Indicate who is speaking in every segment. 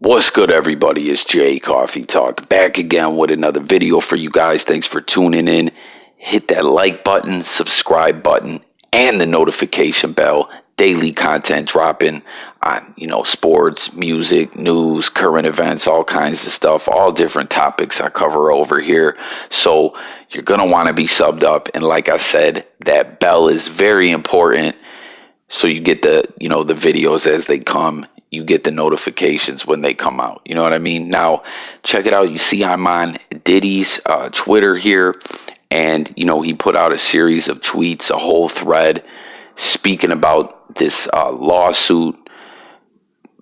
Speaker 1: What's good, everybody? It's Jay Coffee Talk back again with another video for you guys. Thanks for tuning in. Hit that like button, subscribe button, and the notification bell. Daily content dropping on, sports, music, news, current events, all kinds of stuff, all different topics I cover over here. So you're going to want to be subbed up. And like I said, that bell is very important. So you get the videos as they come. You get the notifications when they come out. You know what I mean? Now, check it out. You see I'm on Diddy's Twitter here. And, he put out a series of tweets, a whole thread, speaking about this lawsuit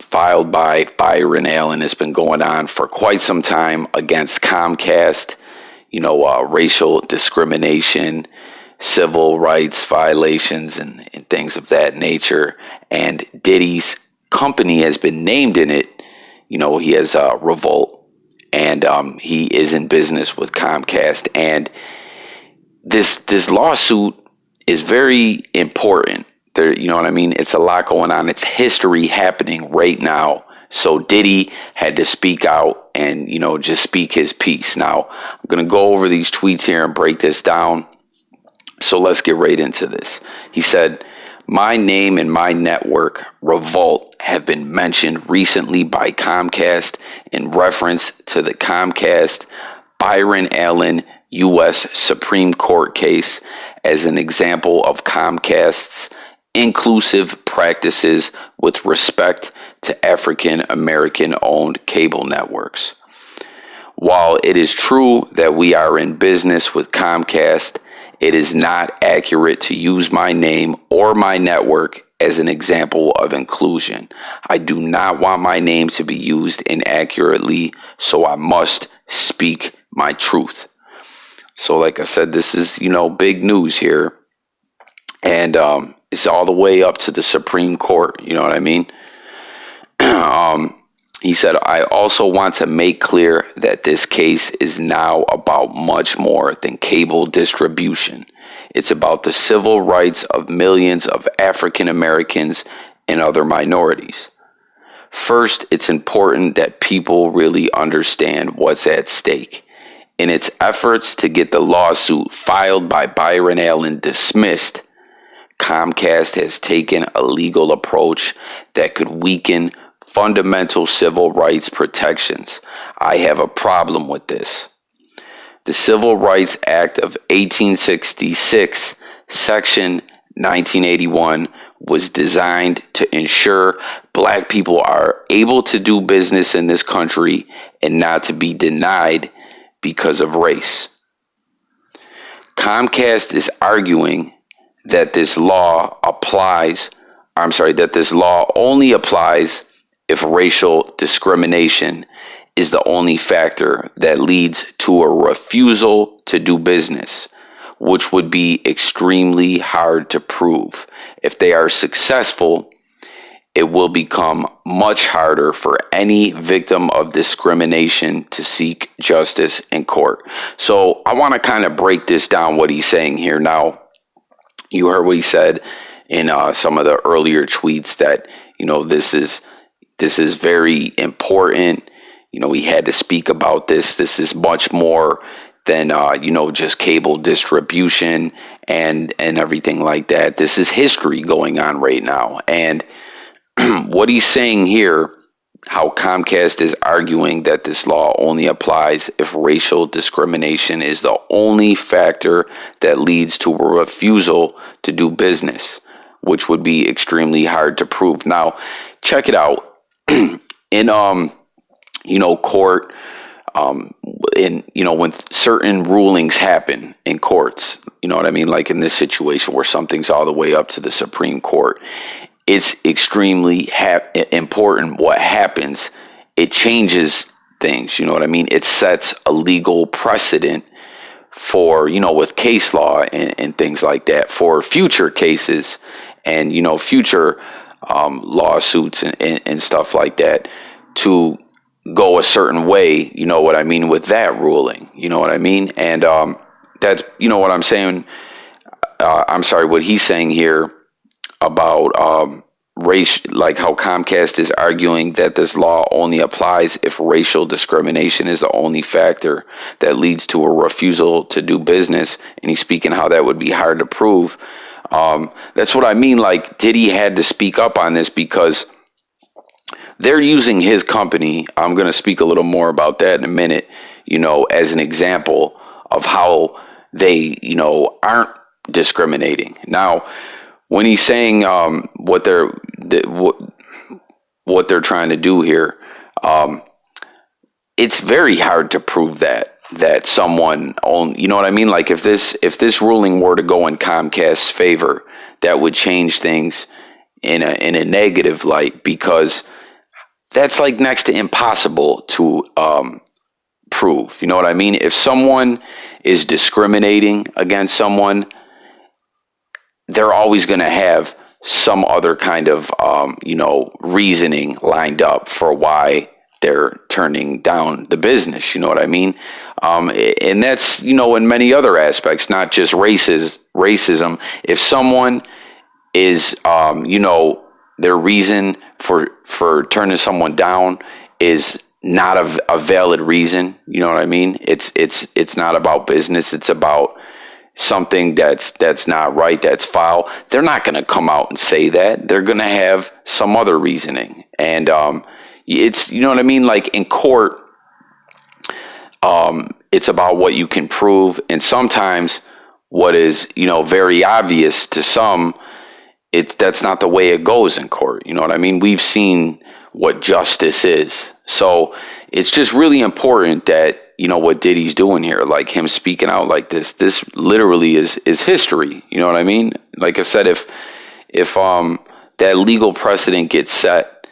Speaker 1: filed by Byron Allen. It's been going on for quite some time against Comcast, racial discrimination, civil rights violations, and things of that nature. And Diddy's company has been named in it. He has Revolt, and he is in business with Comcast. And this lawsuit is very important. There, you know what I mean? It's a lot going on. It's history happening right now. So Diddy had to speak out and just speak his piece. Now I'm gonna go over these tweets here and break this down. So let's get right into this. He said, "My name and my network, Revolt, have been mentioned recently by Comcast in reference to the Comcast Byron Allen U.S. Supreme Court case as an example of Comcast's inclusive practices with respect to African American owned cable networks. While it is true that we are in business with Comcast, it is not accurate to use my name or my network as an example of inclusion. I do not want my name to be used inaccurately, so I must speak my truth." So like I said, this is, big news here. And it's all the way up to the Supreme Court. You know what I mean? He said, "I also want to make clear that this case is now about much more than cable distribution. It's about the civil rights of millions of African Americans and other minorities. First, it's important that people really understand what's at stake. In its efforts to get the lawsuit filed by Byron Allen dismissed, Comcast has taken a legal approach that could weaken fundamental civil rights protections. I have a problem with this. The Civil Rights Act of 1866, Section 1981, was designed to ensure black people are able to do business in this country and not to be denied because of race. Comcast is arguing that this law only applies if racial discrimination is the only factor that leads to a refusal to do business, which would be extremely hard to prove. If they are successful, it will become much harder for any victim of discrimination to seek justice in court." So I want to kind of break this down, what he's saying here. Now, you heard what he said in some of the earlier tweets that, this is very important. He had to speak about this. This is much more than, just cable distribution and everything like that. This is history going on right now. And what he's saying here, how Comcast is arguing that this law only applies if racial discrimination is the only factor that leads to a refusal to do business, which would be extremely hard to prove. Now, check it out. In court, when certain rulings happen in courts, like in this situation where something's all the way up to the Supreme Court, it's extremely important what happens. It changes things, it sets a legal precedent for, with case law and things like that for future cases and, future lawsuits and stuff like that to go a certain way, with that ruling, And that's, what I'm saying. What he's saying here about, race, like how Comcast is arguing that this law only applies if racial discrimination is the only factor that leads to a refusal to do business, and he's speaking how that would be hard to prove. That's what I mean. Like, Diddy had to speak up on this because they're using his company. I'm going to speak a little more about that in a minute, as an example of how they, aren't discriminating. Now, when he's saying what they're trying to do here, it's very hard to prove that someone own. You know what I mean? Like, if this ruling were to go in Comcast's favor, that would change things in a negative light, because that's like next to impossible to prove. You know what I mean? If someone is discriminating against someone, they're always going to have some other kind of, reasoning lined up for why they're turning down the business. You know what I mean? And that's, in many other aspects, not just racism. If someone is, their reason for turning someone down is not a valid reason. You know what I mean? It's not about business. It's about something that's not right, that's foul. They're not going to come out and say that. They're going to have some other reasoning. And it's, you know what I mean? Like, in court, it's about what you can prove. And sometimes what is, very obvious to some, that's not the way it goes in court. You know what I mean? We've seen what justice is. So it's just really important that, what Diddy's doing here, like him speaking out like this literally is history. You know what I mean? Like I said, if that legal precedent gets set,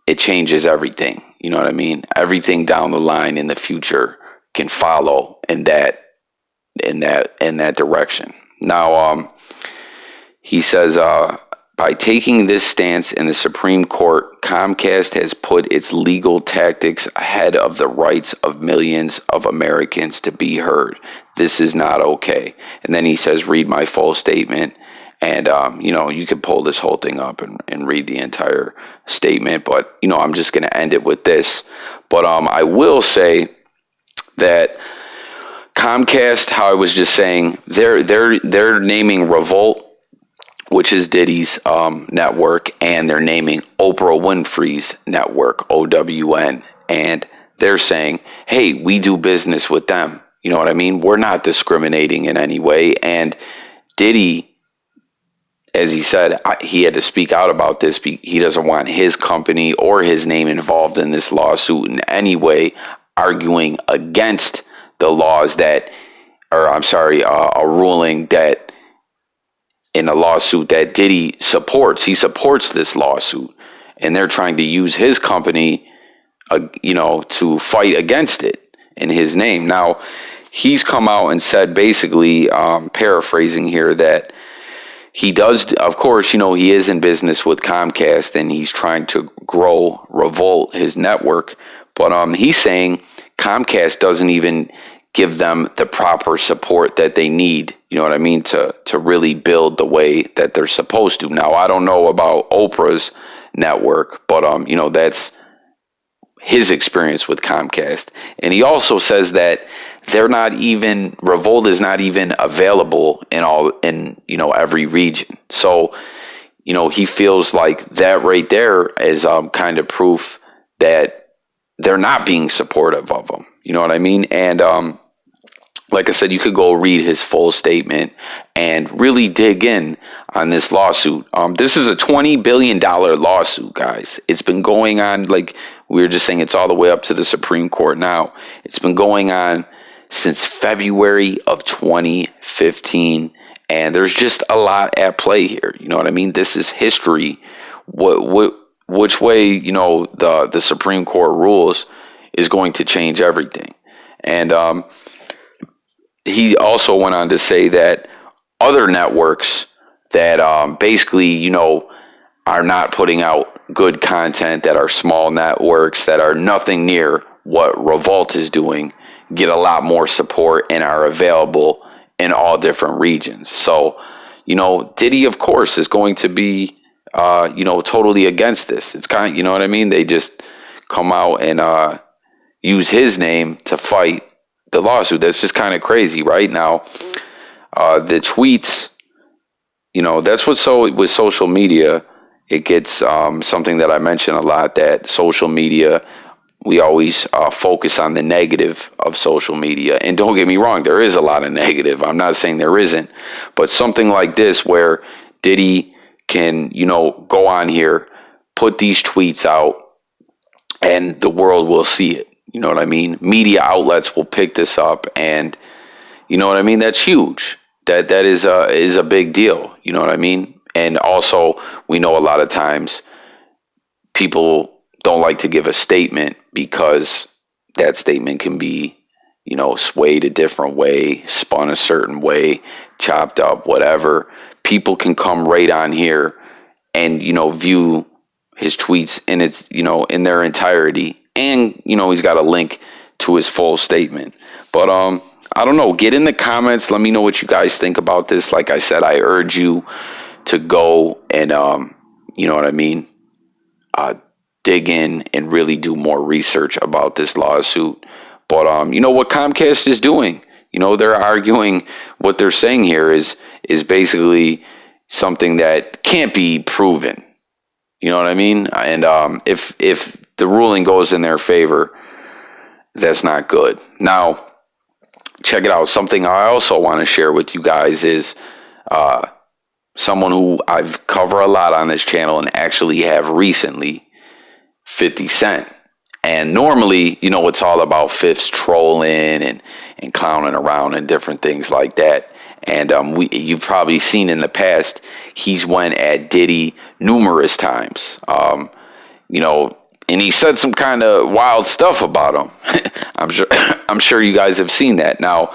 Speaker 1: it changes everything. You know what I mean? Everything down the line in the future can follow in that direction. Now, he says, by taking this stance in the Supreme Court, Comcast has put its legal tactics ahead of the rights of millions of Americans to be heard. This is not okay. And then he says, read my full statement. And, you can pull this whole thing up and read the entire statement. But, I'm just going to end it with this. But I will say that Comcast, how I was just saying, they're naming Revolt, which is Diddy's network, and they're naming Oprah Winfrey's network, OWN, and they're saying, hey, we do business with them. You know what I mean? We're not discriminating in any way. And Diddy, as he said, he had to speak out about this. He doesn't want his company or his name involved in this lawsuit in any way, arguing against the laws a ruling that, in a lawsuit that Diddy supports. He supports this lawsuit, and they're trying to use his company, to fight against it in his name. Now, he's come out and said, basically, paraphrasing here, that he does, of course, he is in business with Comcast, and he's trying to grow Revolt, his network. But he's saying Comcast doesn't even give them the proper support that they need, you know what I mean, to really build the way that they're supposed to. Now, I don't know about Oprah's network, but that's his experience with Comcast. And he also says that Revolt is not even available in every region. So, he feels like that right there is kind of proof that they're not being supportive of him. You know what I mean? And like I said, you could go read his full statement and really dig in on this lawsuit. This is a $20 billion lawsuit, guys. It's been going on, like we were just saying, it's all the way up to the Supreme Court now. It's been going on since February of 2015, and there's just a lot at play here. You know what I mean? This is history. Which way, the Supreme Court rules is going to change everything. And he also went on to say that other networks that basically, are not putting out good content, that are small networks, that are nothing near what Revolt is doing, get a lot more support and are available in all different regions. So, Diddy, of course, is going to be totally against this. It's kind of, you know what I mean? They just come out and use his name to fight the lawsuit. That's just kind of crazy, right? Now, the tweets, that's what's so with social media. It gets something that I mention a lot, that social media, we always focus on the negative of social media. And don't get me wrong, there is a lot of negative. I'm not saying there isn't. But something like this where Diddy can, go on here, put these tweets out, and the world will see it. You know what I mean? Media outlets will pick this up, and you know what I mean? That's huge. That is a big deal. You know what I mean? And also, we know a lot of times people don't like to give a statement because that statement can be, swayed a different way, spun a certain way, chopped up, whatever. People can come right on here and, view his tweets in its, in their entirety. And, he's got a link to his full statement. But I don't know. Get in the comments. Let me know what you guys think about this. Like I said, I urge you to go and, you know what I mean? Dig in and really do more research about this lawsuit. But what Comcast is doing, they're arguing what they're saying here is basically something that can't be proven. You know what I mean? And if the ruling goes in their favor, that's not good. Now, check it out. Something I also want to share with you guys is someone who I've covered a lot on this channel and actually have recently, 50 Cent. And normally, it's all about Fifth's trolling and clowning around and different things like that. And you've probably seen in the past, he's went at Diddy numerous times. And he said some kind of wild stuff about him. I'm sure you guys have seen that. Now,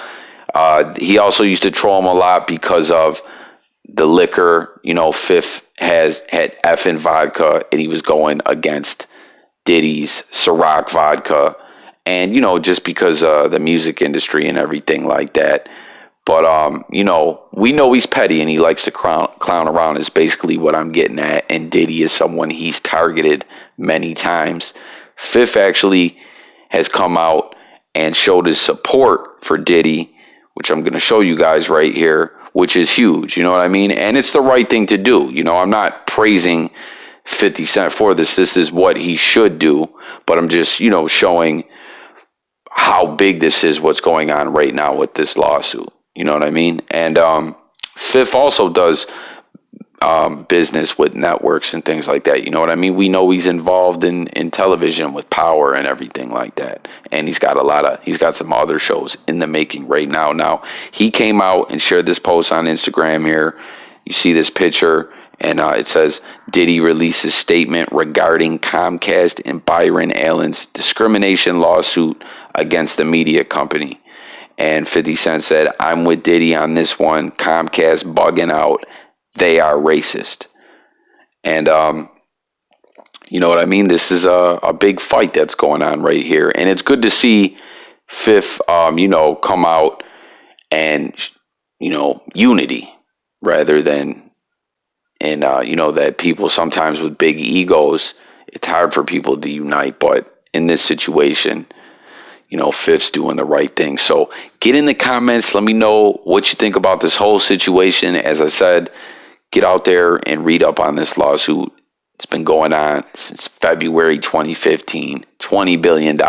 Speaker 1: he also used to troll him a lot because of the liquor. Fifth had effing vodka, and he was going against Diddy's Ciroc vodka, and just because the music industry and everything like that. But we know he's petty and he likes to clown around is basically what I'm getting at. And Diddy is someone he's targeted many times. Fifth actually has come out and showed his support for Diddy, which I'm going to show you guys right here, which is huge. You know what I mean? And it's the right thing to do. I'm not praising 50 Cent for this. This is what he should do. But I'm just, showing how big this is, what's going on right now with this lawsuit. You know what I mean? And Fifth also does business with networks and things like that. You know what I mean? We know he's involved in television with Power and everything like that. And he's got some other shows in the making right now. Now, he came out and shared this post on Instagram here. You see this picture, and it says, Diddy releases statement regarding Comcast and Byron Allen's discrimination lawsuit against the media company. And 50 Cent said, I'm with Diddy on this one. Comcast bugging out. They are racist. And, you know what I mean? This is a big fight that's going on right here. And it's good to see Fifth, come out and, unity rather than, and, that people sometimes with big egos, it's hard for people to unite. But in this situation, Fifth's doing the right thing. So get in the comments. Let me know what you think about this whole situation. As I said, get out there and read up on this lawsuit. It's been going on since February 2015, $20 billion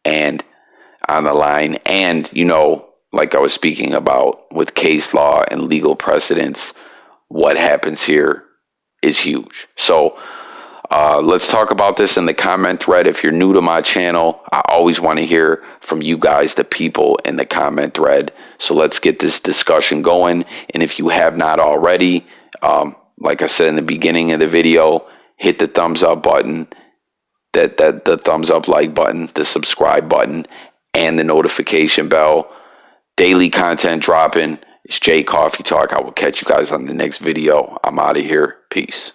Speaker 1: and on the line. And, like I was speaking about with case law and legal precedents, what happens here is huge. So let's talk about this in the comment thread. If you're new to my channel, I always want to hear from you guys, the people in the comment thread. So let's get this discussion going. And if you have not already, like I said in the beginning of the video, hit the thumbs up button, the thumbs up like button, the subscribe button, and the notification bell. Daily content dropping. It's Jay Coffee Talk. I will catch you guys on the next video. I'm out of here. Peace.